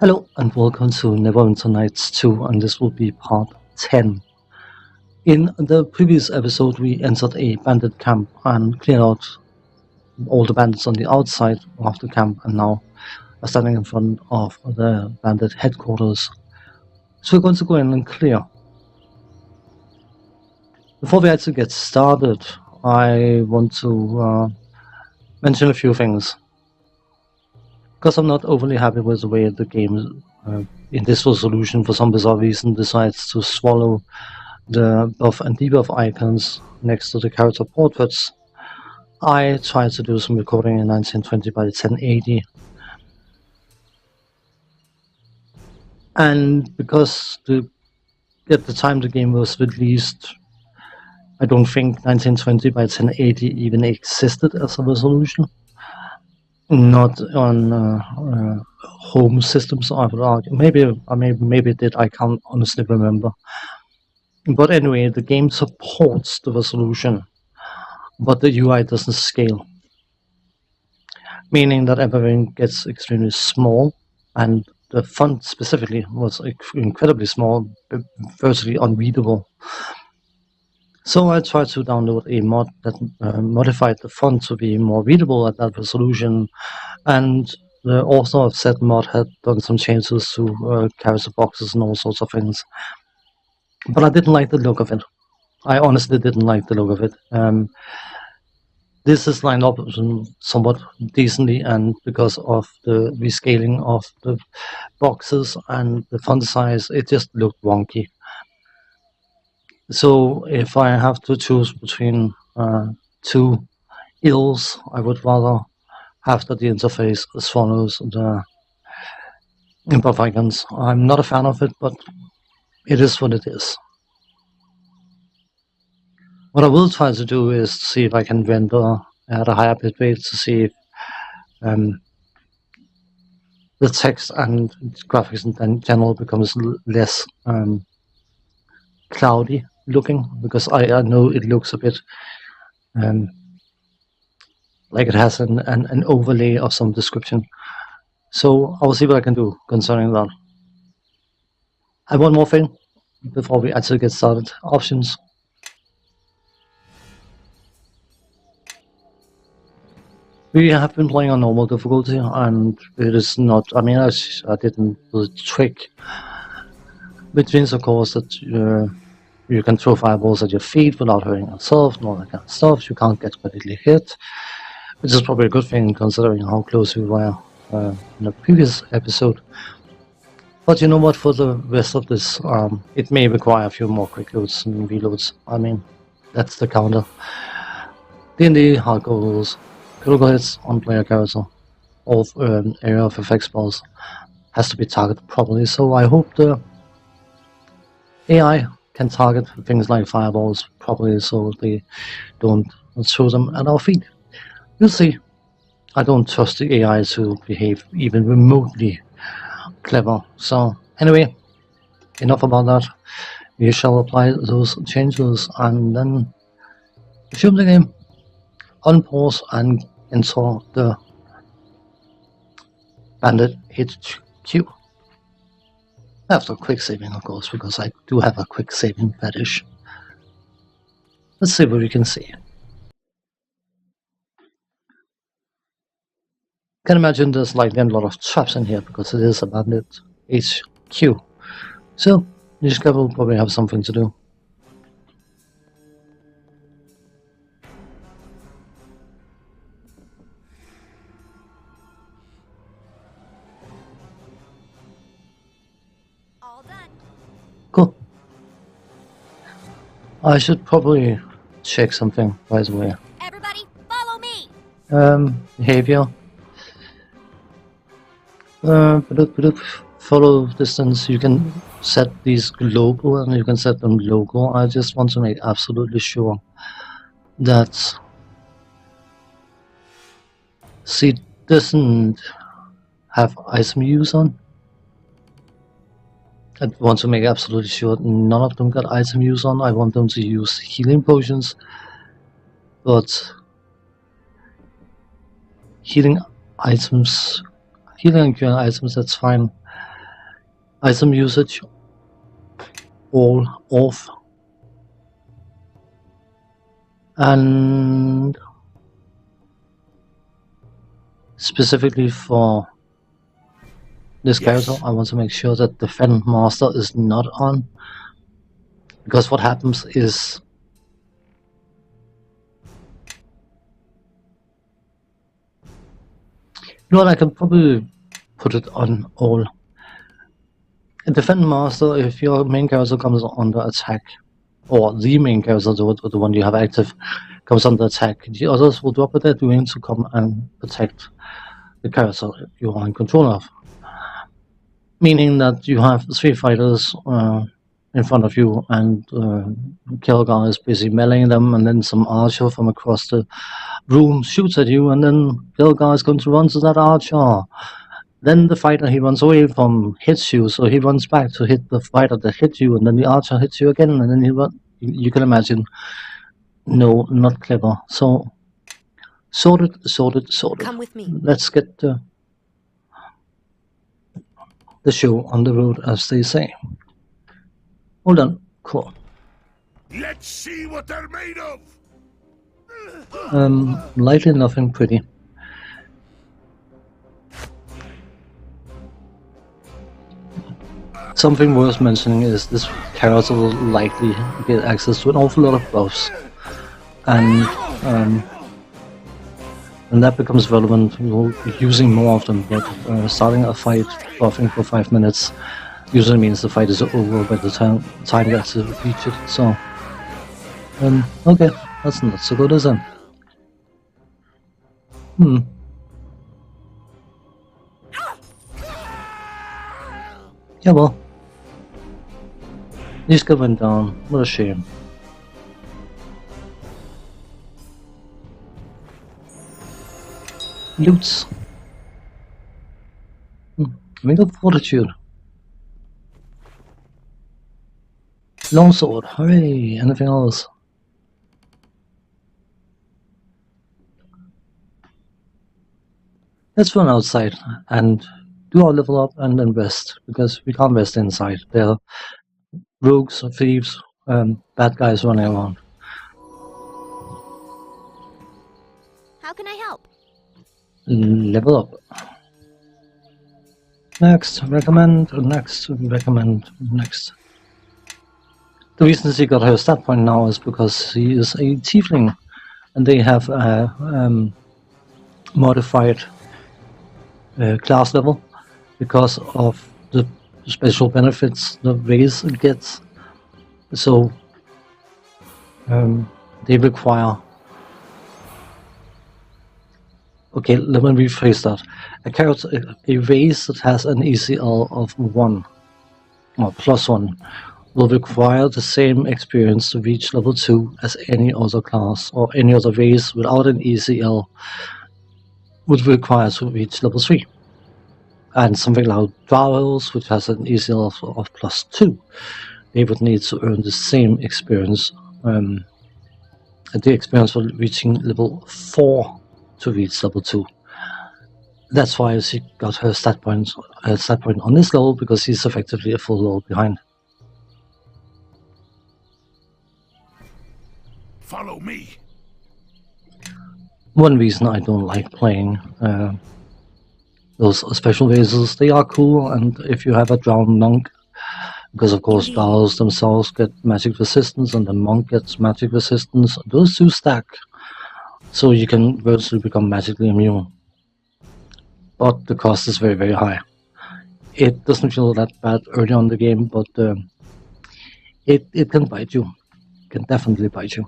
Hello and welcome to Neverwinter Nights 2, and this will be part 10. In the previous episode, we entered a bandit camp and cleared out all the bandits on the outside of the camp, and now are standing in front of the bandit headquarters. So we're going to go in and clear. Before we actually get started, I want to mention a few things. Because I'm not overly happy with the way the game, in this resolution, for some bizarre reason, decides to swallow the buff and debuff icons next to the character portraits. I tried to do some recording in 1920 by 1080, and because at the time the game was released, I don't think 1920 by 1080 even existed as a resolution. Not on home systems, I would argue. Maybe it did. I can't honestly remember. But anyway, the game supports the resolution, but the UI doesn't scale, meaning that everything gets extremely small, and the font specifically was incredibly small, virtually unreadable. So I tried to download a mod that modified the font to be more readable at that resolution, and the author of said mod had done some changes to character boxes and all sorts of things. But I didn't like the look of it. I honestly didn't like the look of it. This is lined up somewhat decently, and because of the rescaling of the boxes and the font size, it just looked wonky. So if I have to choose between two ills, I would rather have that the interface follows the buff icons. I'm not a fan of it, but it is what it is. What I will try to do is see if I can render at a higher bitrate to see if the text and graphics in general becomes less cloudy looking, because I know it looks a bit like it has an overlay of some description. So I'll see what I can do concerning that. And one more thing before we actually get started: options. We have been playing on normal difficulty, and it is not. I mean, I didn't do the trick, which means, of course, that you can throw fireballs at your feet without hurting yourself and all that kind of stuff. You can't get critically hit, which is probably a good thing considering how close we were in the previous episode. But you know what? For the rest of this, it may require a few more quick loads and reloads. I mean, that's the counter. D&D hardcore rules. Critical hits on player character or area of effect spells has to be targeted properly. So I hope the AI can target things like fireballs properly so they don't throw them at our feet. You'll see. I don't trust the AI to behave even remotely clever. So anyway, enough about that. We shall apply those changes and then resume the game, unpause and enter the bandit HQ. After quick saving, of course, because I do have a quick saving fetish. Let's see what we can see. Can imagine there's like a lot of traps in here because it is a bandit HQ. So this guy will probably have something to do. All done. Cool. I should probably check something, by the way. Everybody, follow me. Behavior. Follow distance. You can set these global and you can set them local. I just want to make absolutely sure that C doesn't have item use on. I want to make absolutely sure none of them got item use on. I want them to use healing potions, but healing items, healing and cure items, that's fine. Item usage all off. And specifically for this character, I want to make sure that the Defend Master is not on. Because what happens is you know what, I can probably put it on all. In Defend Master, if your main character comes under attack, or the main character, the one you have active, comes under attack, the others will drop what they're doing to come and protect the character you are in control of. Meaning that you have 3 fighters in front of you, and Kilgar is busy meleeing them, and then some archer from across the room shoots at you, and then Kilgar is going to run to that archer. Then the fighter he runs away from hits you, so he runs back to hit the fighter that hit you, and then the archer hits you again, and then he run. You can imagine. No, not clever. So, sorted. Come with me. Let's get the show on the road, as they say. Hold on. Cool. Let's see what they're made of. Likely nothing pretty. Something worth mentioning is this character will likely get access to an awful lot of buffs, and that becomes relevant. We'll be using more of them, but starting a fight buffing for 5 minutes usually means the fight is over by the time you actually reach it. So, okay, that's not so good, is it? Yeah, well. These guys went down. What a shame. Loots. Ring of Fortitude. Longsword. Hooray! Anything else? Let's run outside and do our level up and then rest, because we can't rest inside. There are rogues, thieves, bad guys running around. How can I help? Level up. Next, recommend, next, recommend, next. The reason she got her stat point now is because she is a tiefling, and they have a modified class level because of the special benefits the race gets. So they require. Okay, let me rephrase that. A race that has an ECL of 1 or +1 will require the same experience to reach level 2 as any other class or any other race without an ECL would require to reach level 3. And something like Dwarves, which has an ECL of +2, they would need to earn the same experience, the experience for reaching level 4 to reach level 2. That's why she got her stat point on this level, because she's effectively a full level behind. Follow me. One reason I don't like playing those special races, they are cool, and if you have a drowned monk, because of course Dwarves themselves get magic resistance and the monk gets magic resistance, those two stack, so you can virtually become magically immune. But the cost is very, very high. It doesn't feel that bad early on in the game, but it can bite you. It can definitely bite you.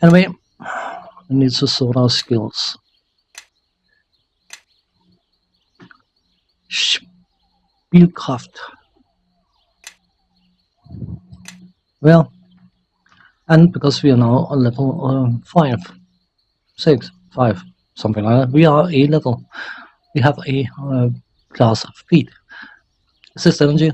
Anyway, we need to sort our skills. Spielkraft. Well, and because we are now on level 5, 6, 5, something like that, we are A level. We have a class of feat. Assist energy.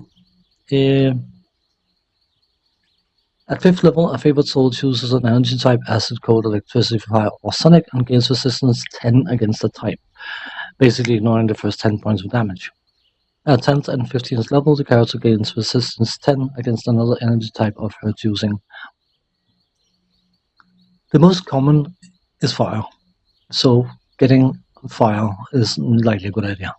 At 5th level, a favorite soul chooses an energy type, acid, cold, electricity, fire, or sonic, and gains resistance 10 against the type, basically ignoring the first 10 points of damage. At 10th and 15th level, the character gains resistance 10 against another energy type of her choosing. The most common is fire, so getting fire is likely a good idea.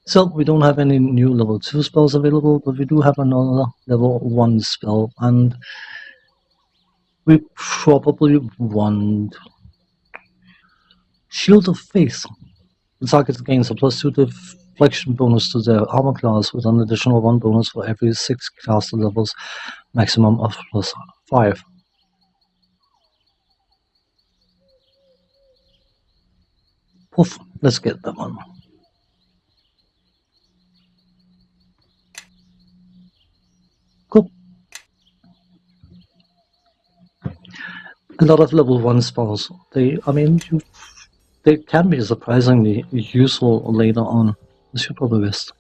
So we don't have any new level 2 spells available, but we do have another level 1 spell, and we probably want Shield of Faith. The target gains a +2 deflection bonus to their armor class with an additional 1 bonus for every 6 caster levels, maximum of +5. Poof, let's get that one. Cool. A lot of level 1 spells, they can be surprisingly useful later on, as you probably guessed.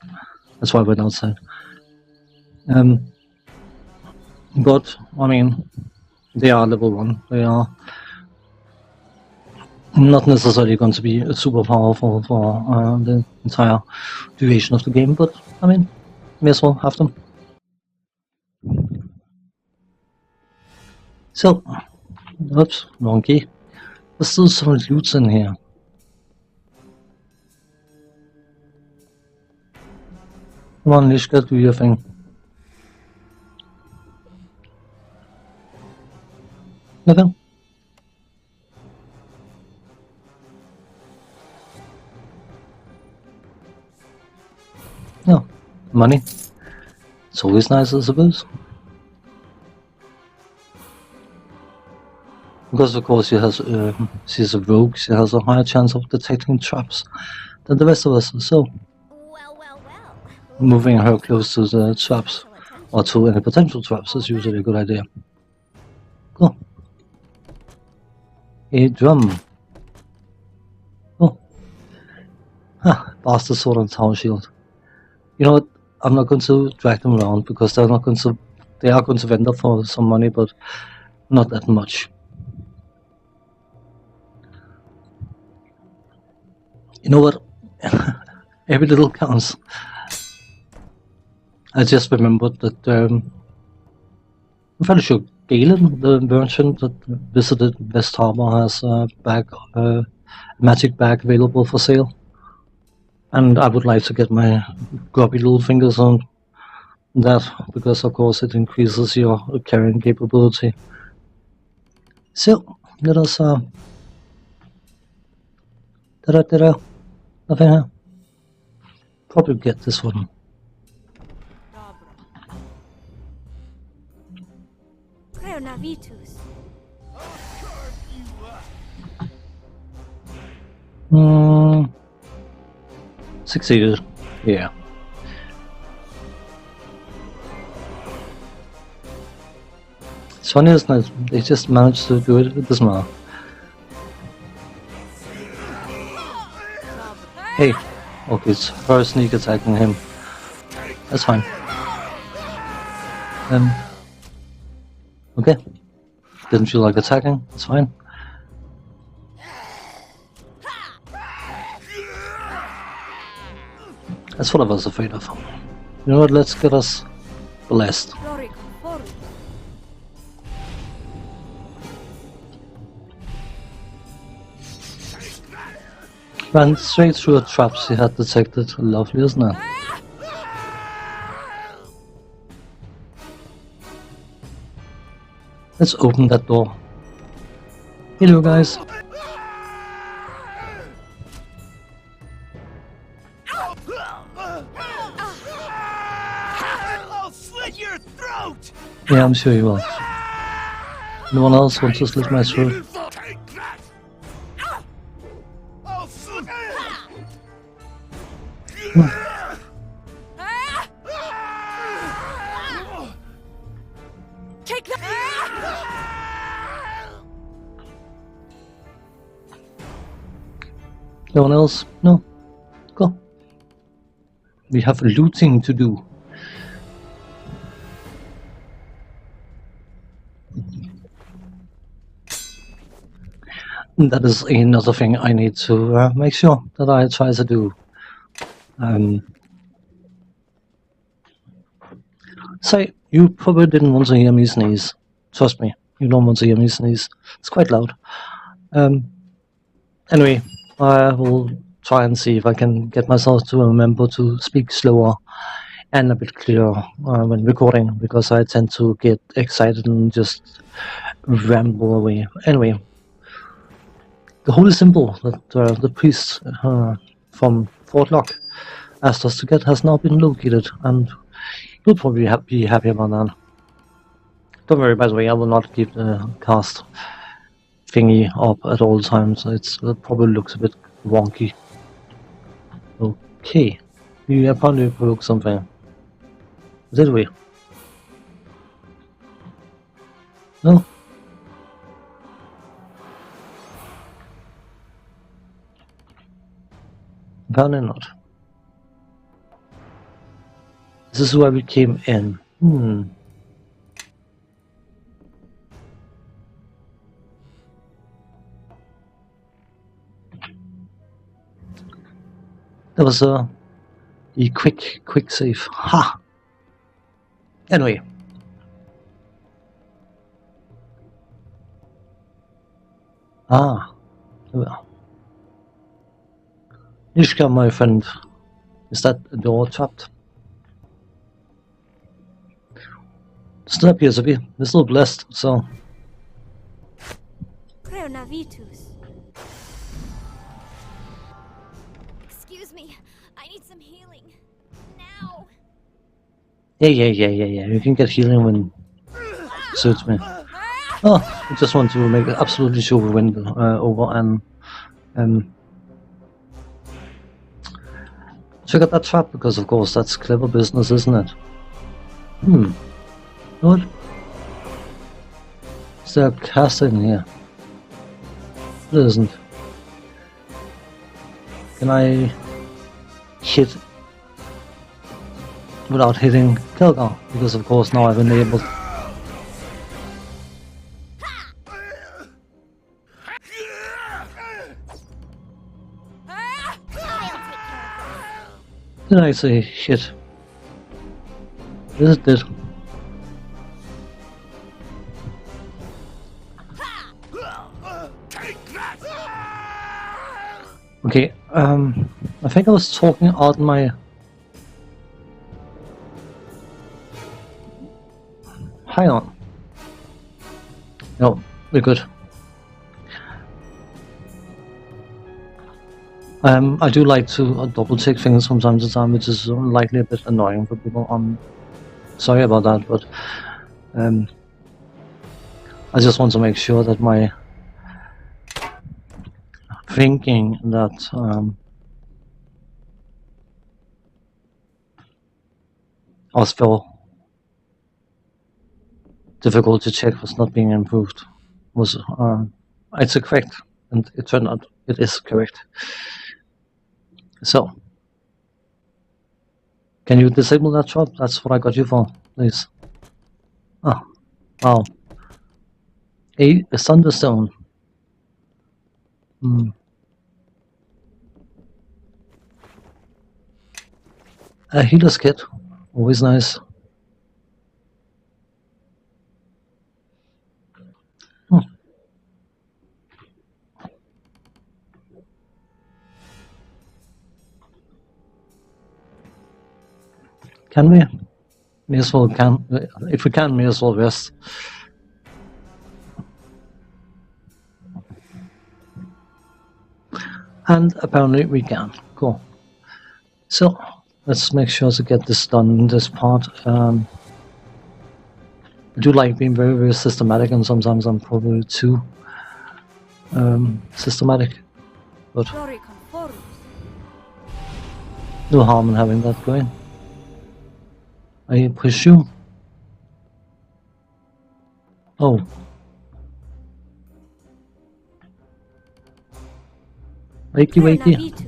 That's why I went outside. But, I mean, they are level 1. They are not necessarily going to be super powerful for the entire duration of the game, but, I mean, may as well have them. So, oops, wrong key. There's still some loot in here. Come on, Lishka, do your thing. Nothing? No. Money. It's always nice, I suppose. Because of course she's a rogue, she has a higher chance of detecting traps than the rest of us, so moving her close to the traps, or to any potential traps, is usually a good idea. Cool. A drum. Oh. Ha, bastard sword and tower shield. You know what, I'm not going to drag them around, because they are going to vendor for some money, but not that much. You know what? Every little counts. I just remembered that I'm fairly sure Galen, the merchant that visited West Harbor, has a magic bag available for sale. And I would like to get my grubby little fingers on that, because of course it increases your carrying capability. So, let us nothing here. Probably get this one. Succeeded. Yeah. It's funny, isn't it? They just managed to do it with this manner. Hey, okay, it's her sneak attacking him. That's fine. Okay. Didn't feel like attacking, it's fine. That's what I was afraid of. You know what, let's get us blessed. Ran straight through a trap she had detected. Lovely, isn't it? Let's open that door. Hello, guys. I'll slit your throat. Yeah, I'm sure you will. No one else wants to slit my throat. No one else? No? Go. We have looting to do. That is another thing I need to make sure that I try to do Say, you probably didn't want to hear me sneeze. Trust me, you don't want to hear me sneeze. It's quite loud. Anyway, I will try and see if I can get myself to remember to speak slower and a bit clearer when recording, because I tend to get excited and just ramble away. Anyway, the whole is simple. That the priest from Fort Lock asked us to get has now been located, and you'll probably be happy about that. Don't worry, by the way, I will not keep the cast thingy up at all times. It probably looks a bit wonky. Okay, we apparently broke something. Did we? No? Apparently not. This is where we came in. That was a quick save. Ha! Anyway. Ah. Well. Ishka, my friend. Is that a door trapped? Still appears to be. We're still blessed, so... Excuse me. I need some healing. Now. Yeah. You can get healing when it suits me. Oh, I just want to make absolutely sure we went over and check out that trap, because of course that's clever business, isn't it? What? Is there a caster in here? It isn't. Can I hit without hitting Kelgar? Because of course now I've enabled. Did I say hit? Yes, it did. Okay, I think I was talking out my... Hang on. No, we're good. I do like to double check things from time to time, which is likely a bit annoying for people. I'm sorry about that, but I just want to make sure that my thinking that our spell difficulty check was not being improved was it's correct, and it turned out it is correct. So, can you disable that trap? That's what I got you for, please. Oh, wow. A thunderstone. A healer's kit, always nice. Can we? May as well can. If we can, may as well rest. And apparently we can. Cool. So let's make sure to get this done in this part. I do like being very, very systematic, and sometimes I'm probably too systematic. But no harm in having that going, I presume. Oh. Wakey.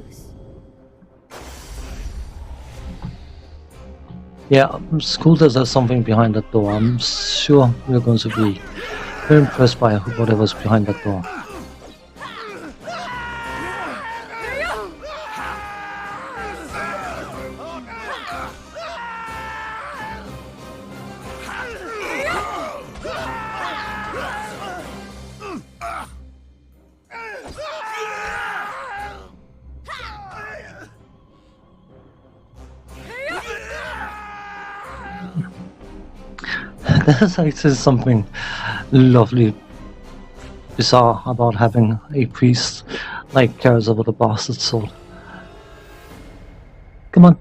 Yeah, it's cool that there's something behind that door. I'm sure we're going to be very impressed by whatever's behind that door. There's actually something lovely bizarre about having a priest like cares over the bastard soul. Come on.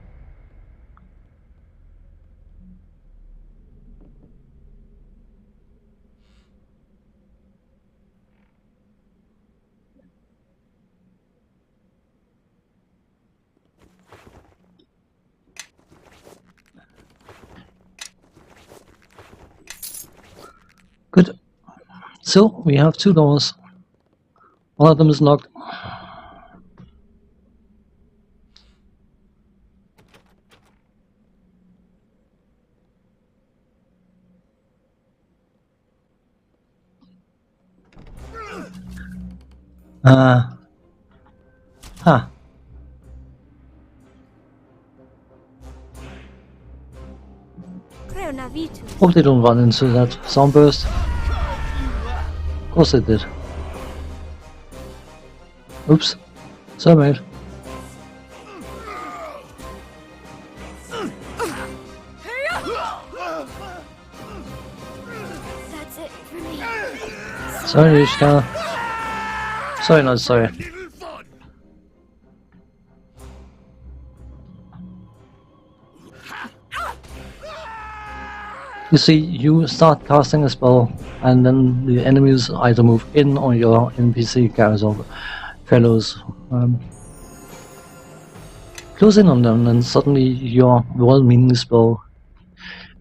Good. So we have 2 doors. One of them is locked. Huh. Hope they don't run into that sound burst. Of course they did. Oops. Sorry, mate. That's it for me. Sorry, Ishka. Sorry, not sorry. Little fun. You see, you start casting a spell, and then the enemies either move in or your NPC carries over fellows. Close in on them, and suddenly your well-meaning spell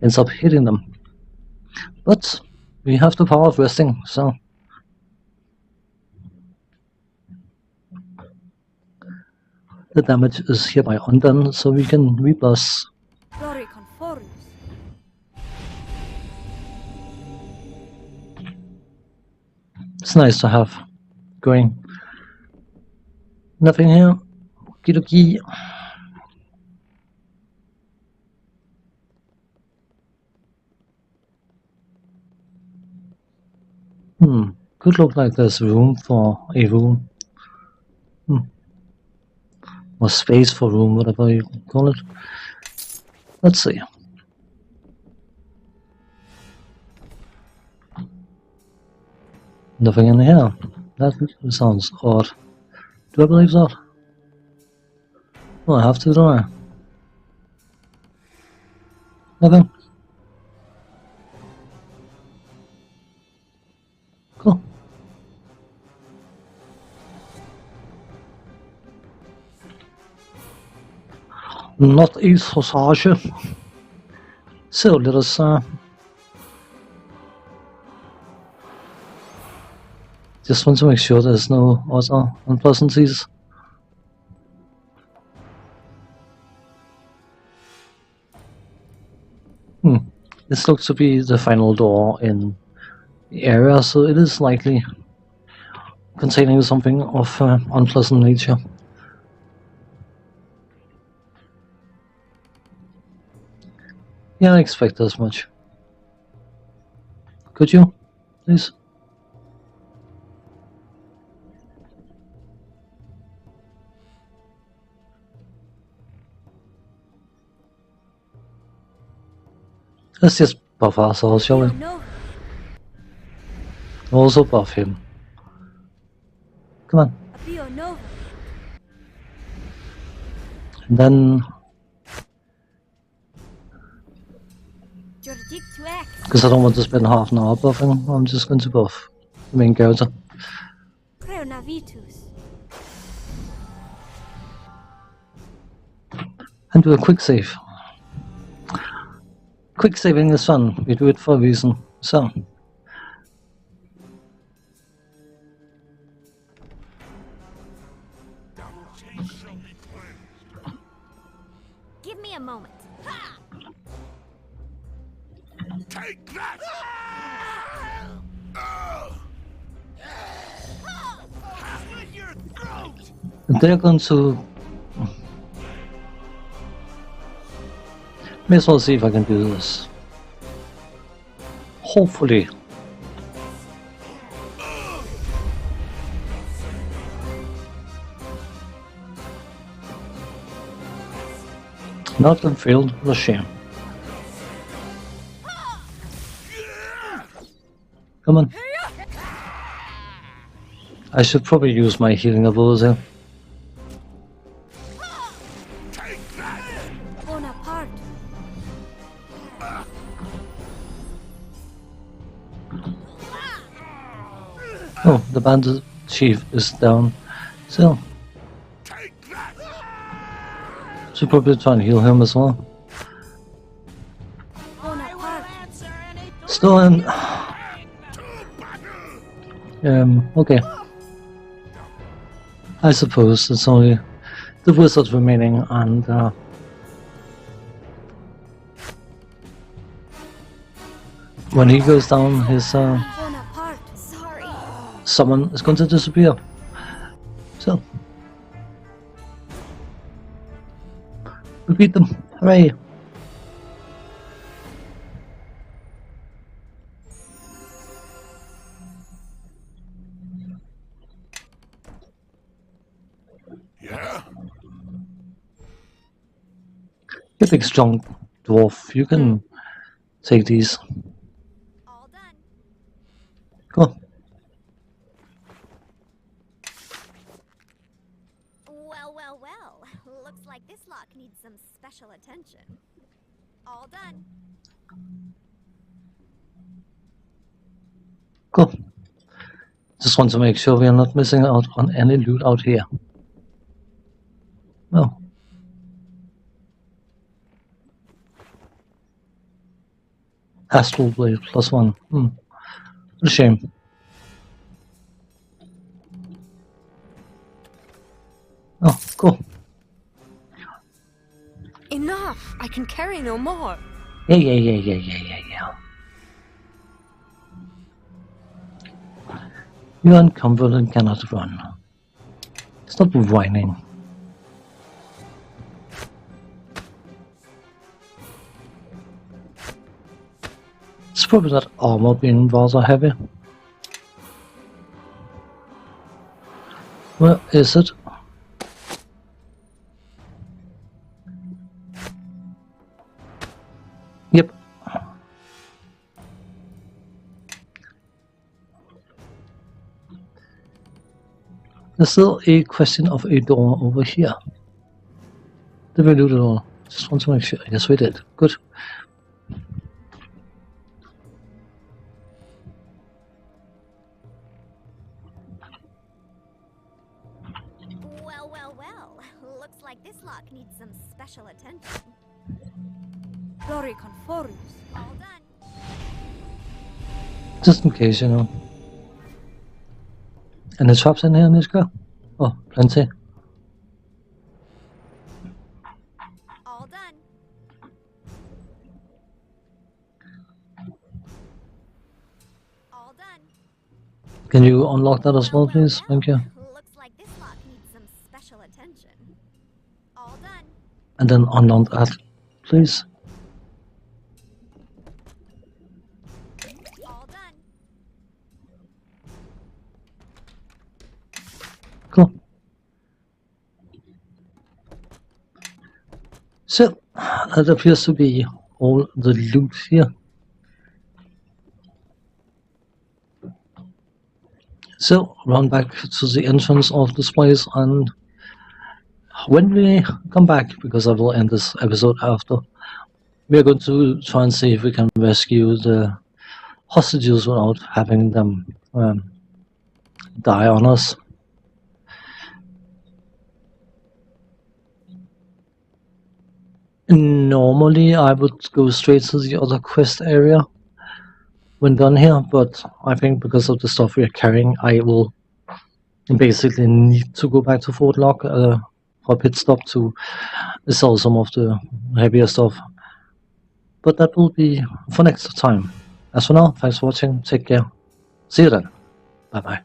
ends up hitting them. But we have the power of resting, so the damage is hereby undone, so we can replus. It's nice to have going. Nothing here. Okie dokie. Could look like there's room for a room. Or space for room, whatever you call it. Let's see. Nothing in here. That sounds odd. Do I believe that? Oh, I have to, don't I? Nothing. Cool. Not a sausage. So let us just want to make sure there's no other unpleasantries. This looks to be the final door in the area, so it is likely containing something of unpleasant nature. Yeah, I expect as much. Could you, please? Let's just buff ourselves, shall we? Also buff him. Come on. And then, because I don't want to spend half an hour buffing, I'm just going to buff the main character. And do a quick save. Quick saving is fun, we do it for a reason. So, Give me a moment. Take that! Slit your throat! they're going to. May as well see if I can do this. Hopefully. Not and failed, what a shame. Come on. I should probably use my healing ability. Take that! Bonaparte. Oh, the bandit chief is down. So, Take that! should probably try and heal him as well. Bonaparte. Answer any Still in. To battle! Okay. I suppose it's only the wizard remaining, and when he goes down, his Bonaparte. Sorry. summon is going to disappear. So, we beat them. Hooray! Yeah? You big strong dwarf, you can take these. All done. Go. Well, well, well. Looks like this lock needs some special attention. All done. Go. Just want to make sure we are not missing out on any loot out here. Oh. Astral Blade +1. What a shame. Oh, cool. Enough! I can carry no more. Yeah. You are encumbered and cannot run. Stop whining. It's probably that armor being rather heavy. Where is it? Yep. There's still a question of a door over here. Did we do the door? Just want to make sure. Yes, we did. Good. Well, well, well. Looks like this lock needs some special attention. Glory Conforius. All done. Just in case, you know. Any traps in here, Mishka? Oh, plenty. All done. All done. Can you unlock that as well, please? Thank you. Looks like this lock needs some special attention. All done. And then unlock that, please. All done. Cool. So, that appears to be all the loot here. So, run back to the entrance of this place, and when we come back, because I will end this episode after, we are going to try and see if we can rescue the hostages without having them die on us. Normally, I would go straight to the other quest area when done here, but I think because of the stuff we are carrying, I will basically need to go back to Fort Lock for a pit stop to sell some of the heavier stuff. But that will be for next time. As for now, thanks for watching, take care, see you then, bye bye.